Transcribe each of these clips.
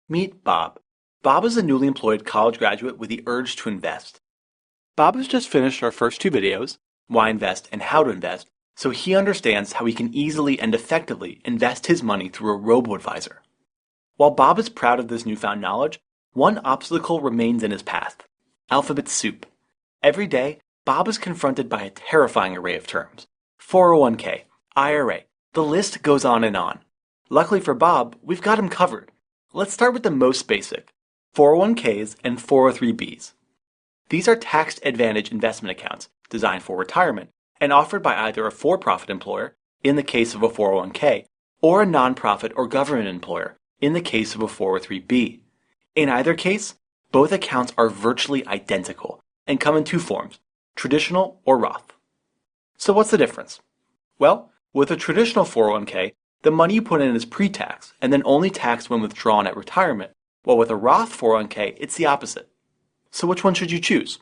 Meet Bob. Bob is a newly employed college graduate with the urge to invest. Bob has just finished our first two videos, Why Invest and How to Invest, so he understands how he can easily and effectively invest his money through a robo-advisor. While Bob is proud of this newfound knowledge, one obstacle remains in his path: alphabet soup. Every day, Bob is confronted by a terrifying array of terms: 401k, IRA, the list goes on and on. Luckily for Bob, we've got him covered. Let's start with the most basic: 401ks and 403bs. These are tax advantage investment accounts designed for retirement and offered by either a for-profit employer, in the case of a 401k, or a nonprofit or government employer, in the case of a 403b. In either case, both accounts are virtually identical and come in two forms: traditional or Roth. So what's the difference? Well, with a traditional 401k, the money you put in is pre-tax and then only taxed when withdrawn at retirement, while with a Roth 401k, it's the opposite. So which one should you choose?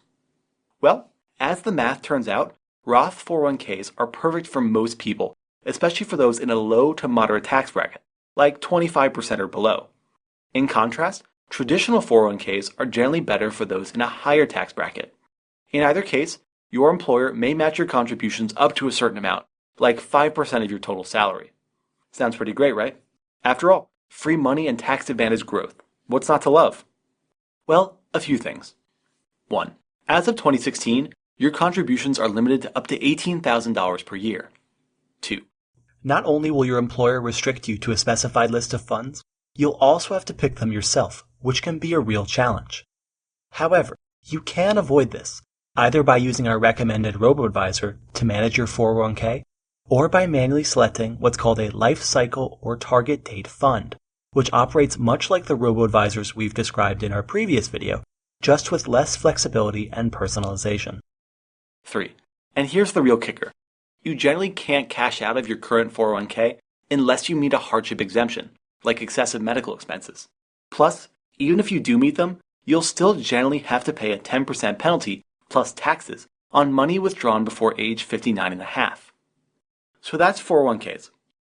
Well, as the math turns out, Roth 401ks are perfect for most people, especially for those in a low to moderate tax bracket, like 25% or below. In contrast, traditional 401ks are generally better for those in a higher tax bracket. In either case, your employer may match your contributions up to a certain amount, like 5% of your total salary. Sounds pretty great, right? After all, free money and tax advantage growth. What's not to love? Well, a few things. 1. As of 2016, your contributions are limited to up to $18,000 per year. 2. Not only will your employer restrict you to a specified list of funds, you'll also have to pick them yourself, which can be a real challenge. However, you can avoid this, either by using our recommended robo-advisor to manage your 401k, or by manually selecting what's called a life cycle or target date fund, which operates much like the robo-advisors we've described in our previous video, just with less flexibility and personalization. 3. And here's the real kicker. You generally can't cash out of your current 401k unless you meet a hardship exemption, like excessive medical expenses. Plus, even if you do meet them, you'll still generally have to pay a 10% penalty plus taxes on money withdrawn before age 59 and a half. So that's 401ks.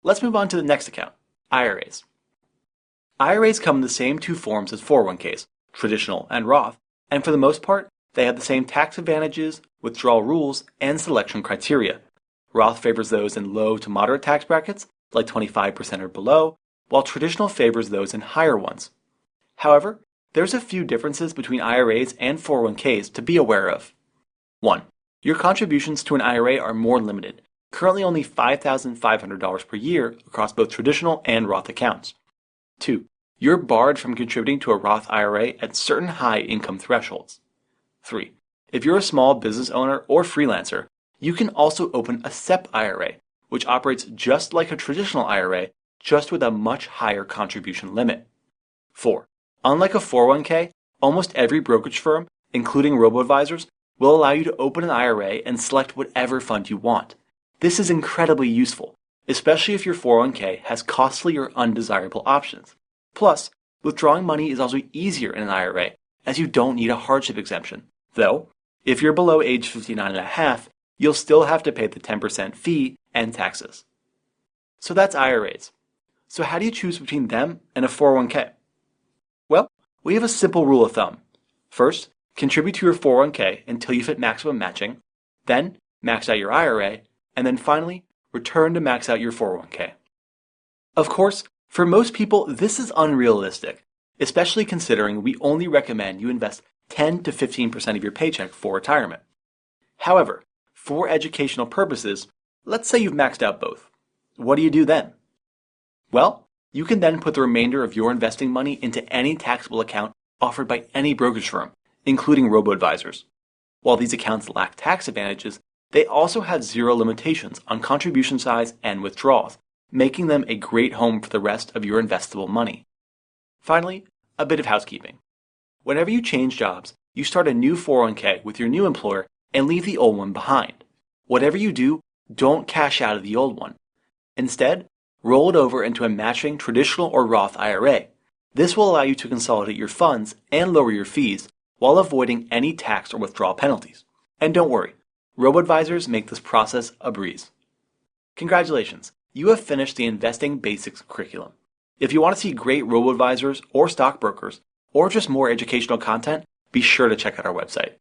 Let's move on to the next account, IRAs. IRAs come in the same two forms as 401ks, traditional and Roth, and for the most part, they have the same tax advantages, withdrawal rules, and selection criteria. Roth favors those in low to moderate tax brackets, like 25% or below, while traditional favors those in higher ones. However, there's a few differences between IRAs and 401ks to be aware of. 1. Your contributions to an IRA are more limited, currently only $5,500 per year across both traditional and Roth accounts. 2. You're barred from contributing to a Roth IRA at certain high income thresholds. 3. If you're a small business owner or freelancer, you can also open a SEP IRA, which operates just like a traditional IRA, just with a much higher contribution limit. 4. Unlike a 401k, almost every brokerage firm, including robo-advisors, will allow you to open an IRA and select whatever fund you want. This is incredibly useful, especially if your 401k has costly or undesirable options. Plus, withdrawing money is also easier in an IRA, as you don't need a hardship exemption. Though, if you're below age 59 and a half, you'll still have to pay the 10% fee and taxes. So that's IRAs. So how do you choose between them and a 401k? Well, we have a simple rule of thumb. First, contribute to your 401k until you hit maximum matching, then max out your IRA, and then finally, return to max out your 401k. Of course, for most people, this is unrealistic, especially considering we only recommend you invest 10 to 15% of your paycheck for retirement. However, for educational purposes, let's say you've maxed out both. What do you do then? Well, you can then put the remainder of your investing money into any taxable account offered by any brokerage firm, including robo-advisors. While these accounts lack tax advantages, they also have zero limitations on contribution size and withdrawals, making them a great home for the rest of your investable money. Finally, a bit of housekeeping. Whenever you change jobs, you start a new 401k with your new employer and leave the old one behind. Whatever you do, don't cash out of the old one. Instead, roll it over into a matching traditional or Roth IRA. This will allow you to consolidate your funds and lower your fees while avoiding any tax or withdrawal penalties. And don't worry, robo-advisors make this process a breeze. Congratulations, you have finished the Investing Basics curriculum. If you want to see great robo-advisors or stockbrokers, or just more educational content, be sure to check out our website.